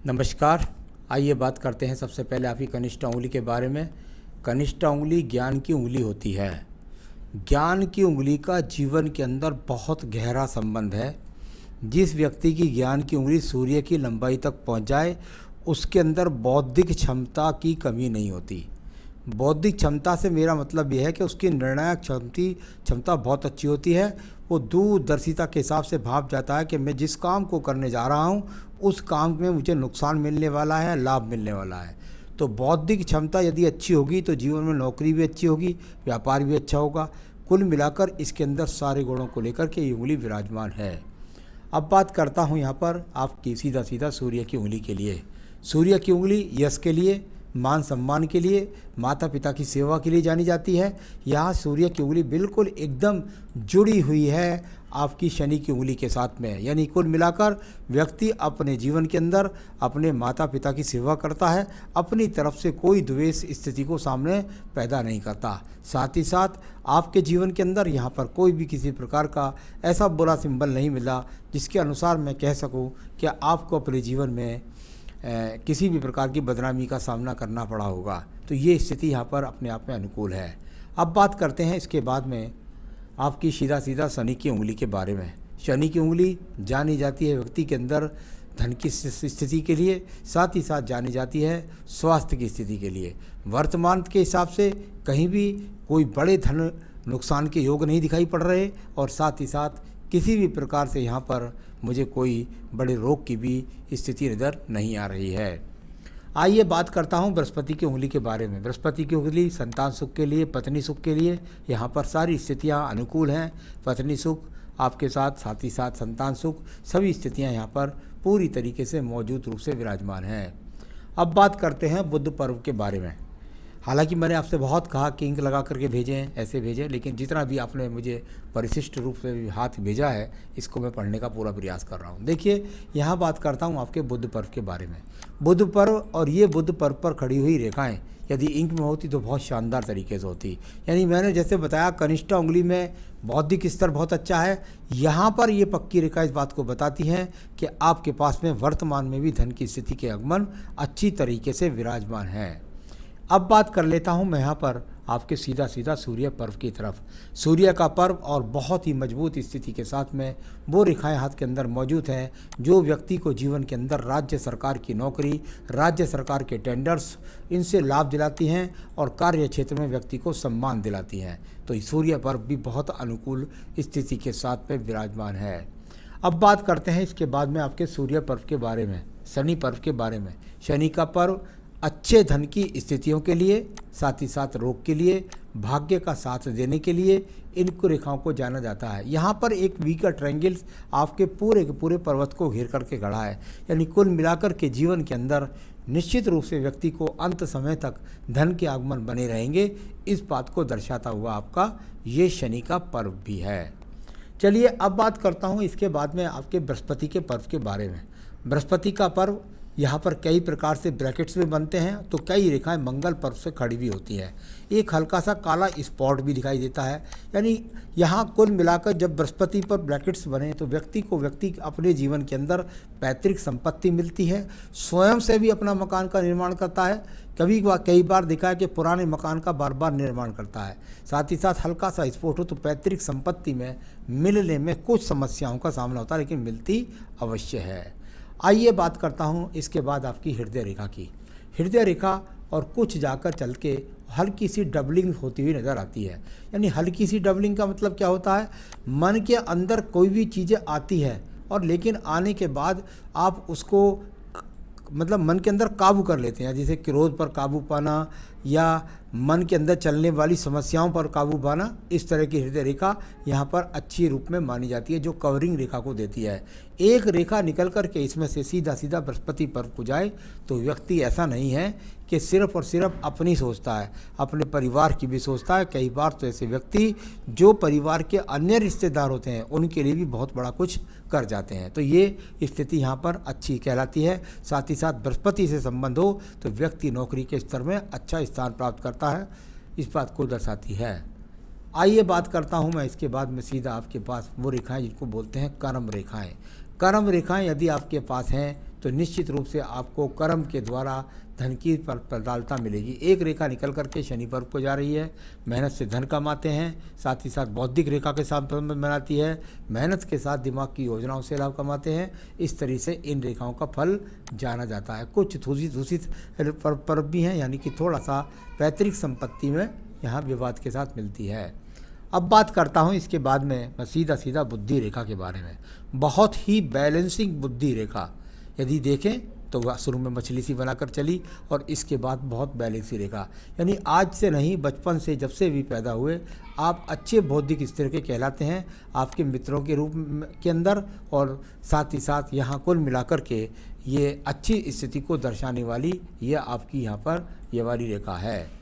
नमस्कार। आइए बात करते हैं सबसे पहले आपकी कनिष्ठ उंगली के बारे में। कनिष्ठ उंगली ज्ञान की उंगली होती है। ज्ञान की उंगली का जीवन के अंदर बहुत गहरा संबंध है। जिस व्यक्ति की ज्ञान की उंगली सूर्य की लंबाई तक पहुंच जाए, उसके अंदर बौद्धिक क्षमता की कमी नहीं होती। बौद्धिक क्षमता से मेरा मतलब यह है कि उसकी निर्णायक क्षमता बहुत अच्छी होती है। वो दूरदर्शिता के हिसाब से भाप जाता है कि मैं जिस काम को करने जा रहा हूँ उस काम में मुझे नुकसान मिलने वाला है, लाभ मिलने वाला है। तो बौद्धिक क्षमता यदि अच्छी होगी तो जीवन में नौकरी भी अच्छी होगी, व्यापार भी अच्छा होगा। कुल मिलाकर इसके अंदर सारे गुणों को लेकर के ये उंगली विराजमान है। अब बात करता हूँ यहाँ पर आपकी सीधा सीधा सूर्य की उंगली के लिए। सूर्य की उंगली यश के लिए, मान सम्मान के लिए, माता पिता की सेवा के लिए जानी जाती है। यहाँ सूर्य की उंगली बिल्कुल एकदम जुड़ी हुई है आपकी शनि की उंगली के साथ में। यानी कुल मिलाकर व्यक्ति अपने जीवन के अंदर अपने माता पिता की सेवा करता है, अपनी तरफ से कोई द्वेष स्थिति को सामने पैदा नहीं करता। साथ ही साथ आपके जीवन के अंदर यहाँ पर कोई भी किसी प्रकार का ऐसा बुरा सिंबल नहीं मिला जिसके अनुसार मैं कह सकूँ कि आपको अपने जीवन में किसी भी प्रकार की बदनामी का सामना करना पड़ा होगा। तो ये स्थिति यहाँ पर अपने आप में अनुकूल है। अब बात करते हैं इसके बाद में आपकी सीधा सीधा शनि की उंगली के बारे में। शनि की उंगली जानी जाती है व्यक्ति के अंदर धन की स्थिति के लिए, साथ ही साथ जानी जाती है स्वास्थ्य की स्थिति के लिए। वर्तमान के हिसाब से कहीं भी कोई बड़े धन नुकसान के योग नहीं दिखाई पड़ रहे और साथ ही साथ किसी भी प्रकार से यहाँ पर मुझे कोई बड़े रोग की भी स्थिति नज़र नहीं आ रही है। आइए बात करता हूँ बृहस्पति की उंगली के बारे में। बृहस्पति की उंगली संतान सुख के लिए, पत्नी सुख के लिए यहाँ पर सारी स्थितियाँ अनुकूल हैं। पत्नी सुख आपके साथ ही साथ संतान सुख, सभी स्थितियाँ यहाँ पर पूरी तरीके से मौजूद रूप से विराजमान हैं। अब बात करते हैं बुध पर्व के बारे में। हालांकि मैंने आपसे बहुत कहा कि इंक लगा करके भेजें, ऐसे भेजें, लेकिन जितना भी आपने मुझे परिशिष्ट रूप से हाथ भेजा है इसको मैं पढ़ने का पूरा प्रयास कर रहा हूँ। देखिए, यहाँ बात करता हूँ आपके बुध पर्व के बारे में। बुध पर्व और ये बुध पर्व पर खड़ी हुई रेखाएं यदि इंक में होती तो बहुत शानदार तरीके से होती। यानी मैंने जैसे बताया कनिष्ठ उंगली में बौद्धिक स्तर बहुत अच्छा है। यहाँ पर ये पक्की रेखा इस बात को बताती हैं कि आपके पास में वर्तमान में भी धन की स्थिति के आगमन अच्छी तरीके से विराजमान है। अब बात कर लेता हूं मैं यहाँ पर आपके सीधा सीधा सूर्य पर्व की तरफ। सूर्य का पर्व और बहुत ही मजबूत स्थिति के साथ में वो रेखाएं हाथ के अंदर मौजूद हैं जो व्यक्ति को जीवन के अंदर राज्य सरकार की नौकरी, राज्य सरकार के टेंडर्स, इनसे लाभ दिलाती हैं और कार्य क्षेत्र में व्यक्ति को सम्मान दिलाती हैं। तो सूर्य पर्व भी बहुत अनुकूल स्थिति के साथ में विराजमान है। अब बात करते हैं इसके बाद में आपके सूर्य पर्व के बारे में, शनि पर्व के बारे में। शनि का पर्व अच्छे धन की स्थितियों के लिए, साथ ही साथ रोग के लिए, भाग्य का साथ देने के लिए इन रेखाओं को जाना जाता है। यहाँ पर एक वी का ट्रायंगल आपके पूरे के पूरे पर्वत को घेर करके खड़ा है। यानी कुल मिलाकर के जीवन के अंदर निश्चित रूप से व्यक्ति को अंत समय तक धन के आगमन बने रहेंगे, इस बात को दर्शाता हुआ आपका ये शनि का पर्व भी है। चलिए अब बात करता हूँ इसके बाद में आपके बृहस्पति के पर्व के बारे में। बृहस्पति का पर्व यहाँ पर कई प्रकार से ब्रैकेट्स में बनते हैं, तो कई रेखाएं मंगल पर्व से खड़ी भी होती हैं। एक हल्का सा काला स्पॉट भी दिखाई देता है। यानी यहाँ कुल मिलाकर जब बृहस्पति पर ब्रैकेट्स बने तो व्यक्ति अपने जीवन के अंदर पैतृक संपत्ति मिलती है, स्वयं से भी अपना मकान का निर्माण करता है। कई बार देखा है कि पुराने मकान का बार बार निर्माण करता है। साथ ही साथ हल्का सा स्पॉट हो तो पैतृक संपत्ति में मिलने में कुछ समस्याओं का सामना होता है, लेकिन मिलती अवश्य है। आइए बात करता हूँ इसके बाद आपकी हृदय रेखा की। हृदय रेखा और कुछ जाकर चल के हल्की सी डबलिंग होती हुई नज़र आती है। यानी हल्की सी डबलिंग का मतलब क्या होता है, मन के अंदर कोई भी चीज़ें आती है और लेकिन आने के बाद आप उसको मतलब मन के अंदर काबू कर लेते हैं। जैसे क्रोध पर काबू पाना या मन के अंदर चलने वाली समस्याओं पर काबू पाना, इस तरह की हृदय रेखा यहाँ पर अच्छी रूप में मानी जाती है जो कवरिंग रेखा को देती है। एक रेखा निकल कर के इसमें से सीधा सीधा बृहस्पति पर्व को जाए तो व्यक्ति ऐसा नहीं है कि सिर्फ और सिर्फ अपनी सोचता है, अपने परिवार की भी सोचता है। कई बार तो ऐसे व्यक्ति जो परिवार के अन्य रिश्तेदार होते हैं उनके लिए भी बहुत बड़ा कुछ कर जाते हैं। तो ये स्थिति यहाँ पर अच्छी कहलाती है। साथ ही साथ बृहस्पति से संबंध हो तो व्यक्ति नौकरी के स्तर में अच्छा स्थान प्राप्त करता है, इस बात को दर्शाती है। आइए बात करता हूँ मैं इसके बाद में सीधा आपके पास वो रेखाएं जिनको बोलते हैं कर्म रेखाएं। कर्म रेखाएं यदि आपके पास हैं तो निश्चित रूप से आपको कर्म के द्वारा धन की प्रबलता मिलेगी। एक रेखा निकल करके शनि पर्व को जा रही है, मेहनत से धन कमाते हैं, साथ ही साथ बौद्धिक रेखा के साथ संबंध बनाती है, मेहनत के साथ दिमाग की योजनाओं से लाभ कमाते हैं। इस तरीके से इन रेखाओं का फल जाना जाता है। कुछ दूषित पर्व भी हैं, यानी कि थोड़ा सा पैतृक संपत्ति में यहाँ विवाद के साथ मिलती है। अब बात करता हूँ इसके बाद में मैं सीधा बुद्धि रेखा के बारे में। बहुत ही बैलेंसिंग बुद्धि रेखा, यदि देखें तो वह शुरू में मछली सी बनाकर चली और इसके बाद बहुत बैलेंसी रेखा, यानी आज से नहीं, बचपन से जब से भी पैदा हुए आप अच्छे बौद्धिक स्तर के कहलाते हैं आपके मित्रों के रूप के अंदर, और साथ ही साथ यहाँ कुल मिलाकर के ये अच्छी स्थिति को दर्शाने वाली ये आपकी यहाँ पर ये वाली रेखा है।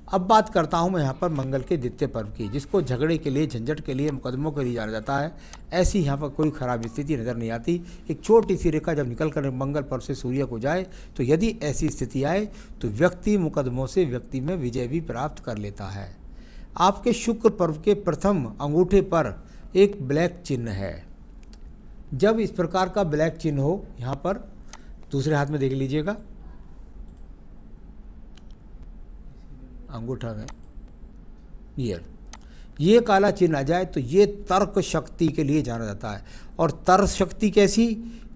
अब बात करता हूँ मैं यहाँ पर मंगल के द्वितीय पर्व की, जिसको झगड़े के लिए, झंझट के लिए, मुकदमों के लिए जाना जाता है। ऐसी यहाँ पर कोई खराब स्थिति नज़र नहीं आती। एक छोटी सी रेखा जब निकल कर मंगल पर्व से सूर्य को जाए तो यदि ऐसी स्थिति आए तो व्यक्ति मुकदमों से व्यक्ति में विजय भी प्राप्त कर लेता है। आपके शुक्र पर्व के प्रथम अंगूठे पर एक ब्लैक चिन्ह है। जब इस प्रकार का ब्लैक चिन्ह हो, यहाँ पर दूसरे हाथ में देख लीजिएगा, अंगूठा में ये काला चिन्ह आ जाए तो ये तर्क शक्ति के लिए जाना जाता है। और तर्क शक्ति कैसी?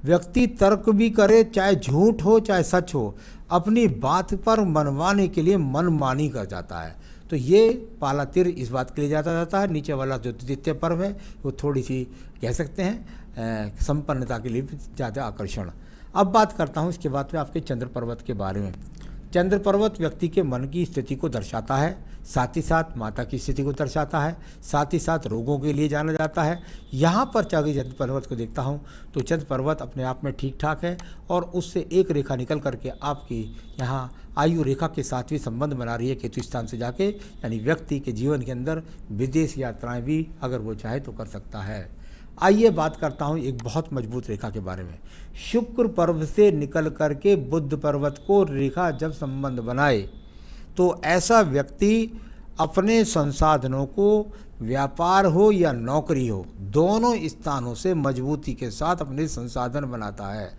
व्यक्ति तर्क भी करे, चाहे झूठ हो चाहे सच हो, अपनी बात पर मनवाने के लिए मनमानी कर जाता है। तो ये पाला तिर इस बात के लिए जाता है। नीचे वाला जो द्वितीय पर्व है वो थोड़ी सी कह सकते हैं संपन्नता के लिए ज़्यादा आकर्षण। अब बात करता हूँ इसके बाद में आपके चंद्र पर्वत के बारे में। चंद्र पर्वत व्यक्ति के मन की स्थिति को दर्शाता है, साथ ही साथ माता की स्थिति को दर्शाता है, साथ ही साथ रोगों के लिए जाना जाता है। यहाँ पर चाहे चंद्र पर्वत को देखता हूँ तो चंद्र पर्वत अपने आप में ठीक ठाक है, और उससे एक रेखा निकल करके आपकी यहाँ आयु रेखा के साथ भी संबंध बना रही है केतु स्थान से जाके, यानी व्यक्ति के जीवन के अंदर विदेश यात्राएँ भी अगर वो चाहे तो कर सकता है। आइए बात करता हूँ एक बहुत मजबूत रेखा के बारे में। शुक्र पर्व से निकल करके बुध पर्वत को रेखा जब संबंध बनाए तो ऐसा व्यक्ति अपने संसाधनों को, व्यापार हो या नौकरी हो, दोनों स्थानों से मजबूती के साथ अपने संसाधन बनाता है।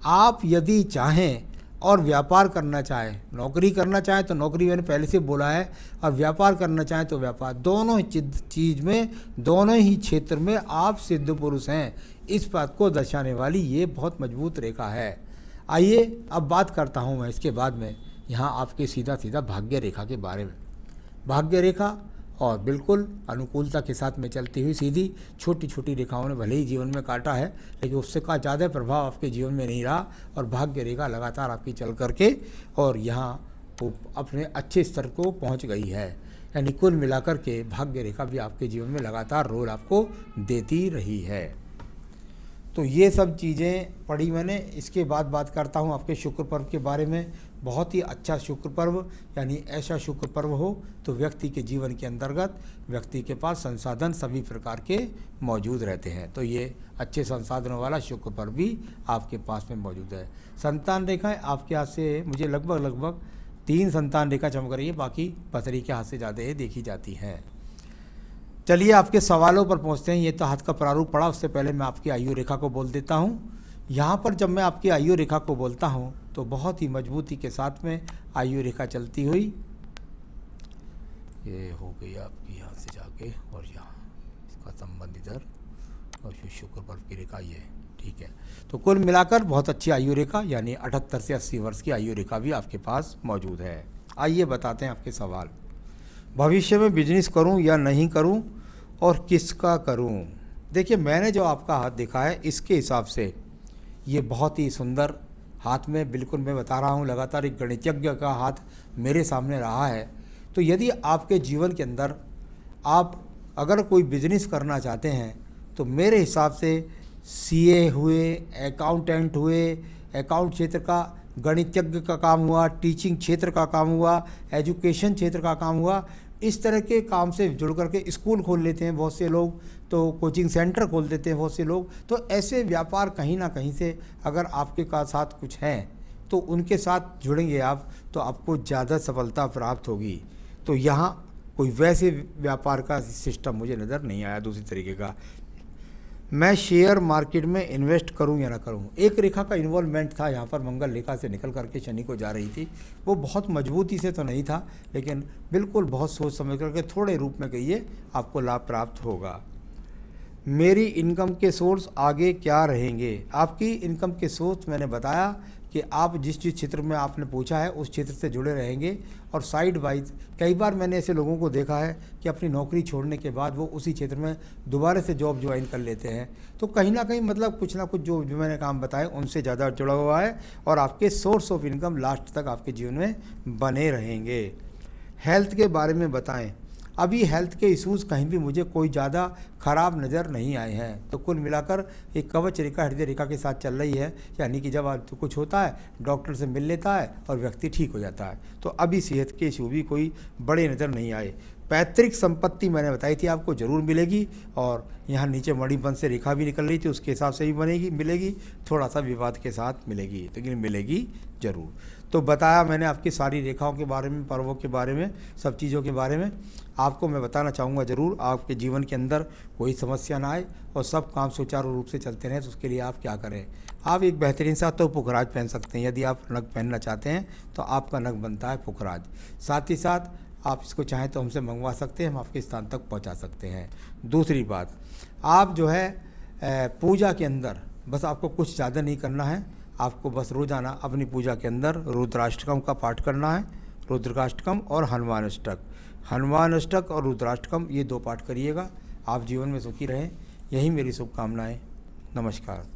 आप यदि चाहें और व्यापार करना चाहें, नौकरी करना चाहें तो नौकरी मैंने पहले से बोला है, और व्यापार करना चाहें तो व्यापार, दोनों ही चीज़ में, दोनों ही क्षेत्र में आप सिद्ध पुरुष हैं, इस बात को दर्शाने वाली ये बहुत मजबूत रेखा है। आइए अब बात करता हूँ मैं इसके बाद में यहाँ आपके सीधा भाग्य रेखा के बारे में। भाग्य रेखा और बिल्कुल अनुकूलता के साथ में चलती हुई सीधी छोटी छोटी रेखाओं ने भले ही जीवन में काटा है, लेकिन उससे का ज़्यादा प्रभाव आपके जीवन में नहीं रहा, और भाग्य रेखा लगातार आपकी चल करके और यहाँ वो अपने अच्छे स्तर को पहुँच गई है। यानी कुल मिलाकर के भाग्य रेखा भी आपके जीवन में लगातार रोल आपको देती रही है। तो ये सब चीज़ें पढ़ी मैंने। इसके बाद बात करता हूँ आपके शुक्र पर्व के बारे में। बहुत ही अच्छा शुक्र पर्व, यानी ऐसा शुक्र पर्व हो तो व्यक्ति के जीवन के अंतर्गत व्यक्ति के पास संसाधन सभी प्रकार के मौजूद रहते हैं। तो ये अच्छे संसाधनों वाला शुक्र पर्व भी आपके पास में मौजूद है। संतान रेखाएं आपके हाथ से मुझे लगभग 3 संतान रेखा चमक रही है, बाकी पथरी के हाथ से ज़्यादा ये देखी जाती हैं। चलिए आपके सवालों पर पहुंचते हैं। ये तो हाथ का प्रारूप पड़ा, उससे पहले मैं आपकी आयु रेखा को बोल देता हूं। यहाँ पर जब मैं आपकी आयु रेखा को बोलता हूं तो बहुत ही मजबूती के साथ में आयु रेखा चलती हुई ये हो गई आपकी यहाँ से जाके, और यहाँ इसका संबंध इधर, और शुक्र पर्व की रेखा ये, ठीक है। तो कुल मिलाकर बहुत अच्छी आयु रेखा, यानी 78 से 80 वर्ष की आयु रेखा भी आपके पास मौजूद है। आइए बताते हैं आपके सवाल। भविष्य में बिजनेस करूं या नहीं करूं और किसका करूं? देखिए, मैंने जो आपका हाथ देखा है इसके हिसाब से ये बहुत ही सुंदर हाथ में, बिल्कुल मैं बता रहा हूं, लगातार एक गणितज्ञ का हाथ मेरे सामने रहा है। तो यदि आपके जीवन के अंदर आप अगर कोई बिजनेस करना चाहते हैं तो मेरे हिसाब से सीए हुए, अकाउंटेंट हुए, अकाउंट क्षेत्र का गणितज्ञ का काम हुआ, टीचिंग क्षेत्र का काम हुआ, एजुकेशन क्षेत्र का काम हुआ, इस तरह के काम से जुड़ करके स्कूल खोल लेते हैं बहुत से लोग, तो कोचिंग सेंटर खोल देते हैं बहुत से लोग। तो ऐसे व्यापार कहीं ना कहीं से अगर आपके साथ कुछ हैं तो उनके साथ जुड़ेंगे आप, तो आपको ज़्यादा सफलता प्राप्त होगी। तो यहाँ कोई वैसे व्यापार का सिस्टम मुझे नज़र नहीं आया दूसरी तरीके का। मैं शेयर मार्केट में इन्वेस्ट करूं या ना करूं। एक रेखा का इन्वॉल्वमेंट था यहाँ पर, मंगल रेखा से निकल करके शनि को जा रही थी। वो बहुत मजबूती से तो नहीं था, लेकिन बिल्कुल बहुत सोच समझ करके थोड़े रूप में कहिए, आपको लाभ प्राप्त होगा। मेरी इनकम के सोर्स आगे क्या रहेंगे? आपकी इनकम के सोर्स मैंने बताया कि आप जिस क्षेत्र में आपने पूछा है उस क्षेत्र से जुड़े रहेंगे। और साइड वाइज कई बार मैंने ऐसे लोगों को देखा है कि अपनी नौकरी छोड़ने के बाद वो उसी क्षेत्र में दोबारा से जॉब ज्वाइन कर लेते हैं। तो कहीं ना कहीं मतलब कुछ ना कुछ जो मैंने काम बताए उनसे ज़्यादा जुड़ा हुआ है, और आपके सोर्स ऑफ इनकम लास्ट तक आपके जीवन में बने रहेंगे। हेल्थ के बारे में बताएं। अभी हेल्थ के इश्यूज़ कहीं भी मुझे कोई ज़्यादा ख़राब नज़र नहीं आए हैं। तो कुल मिलाकर एक कवच रेखा हृदय रेखा के साथ चल रही है, यानी कि जब तो कुछ होता है डॉक्टर से मिल लेता है और व्यक्ति ठीक हो जाता है। तो अभी सेहत के इशू भी कोई बड़े नज़र नहीं आए। पैतृक संपत्ति मैंने बताई थी आपको ज़रूर मिलेगी, और यहाँ नीचे मणिबंध से रेखा भी निकल रही थी, उसके हिसाब से भी बनेगी, मिलेगी, थोड़ा सा विवाद के साथ मिलेगी, लेकिन मिलेगी ज़रूर। तो बताया मैंने आपकी सारी रेखाओं के बारे में, पर्वों के बारे में, सब चीज़ों के बारे में। आपको मैं बताना चाहूँगा ज़रूर, आपके जीवन के अंदर कोई समस्या ना आए और सब काम सुचारू रूप से चलते रहें। तो उसके लिए आप क्या करें? आप एक बेहतरीन सा तो पुखराज पहन सकते हैं। यदि आप नग पहनना चाहते हैं तो आपका नग बनता है पुखराज। साथ ही साथ आप इसको चाहें तो हमसे मंगवा सकते हैं, हम आपके स्थान तक पहुंचा सकते हैं। दूसरी बात, आप जो है पूजा के अंदर बस आपको कुछ ज़्यादा नहीं करना है। आपको बस रोज़ाना अपनी पूजा के अंदर रुद्राष्टकम का पाठ करना है। रुद्राष्टकम और हनुमान अष्टक, हनुमान अष्टक और रुद्राष्टकम, ये 2 पाठ करिएगा। आप जीवन में सुखी रहें, यही मेरी शुभकामनाएं। नमस्कार।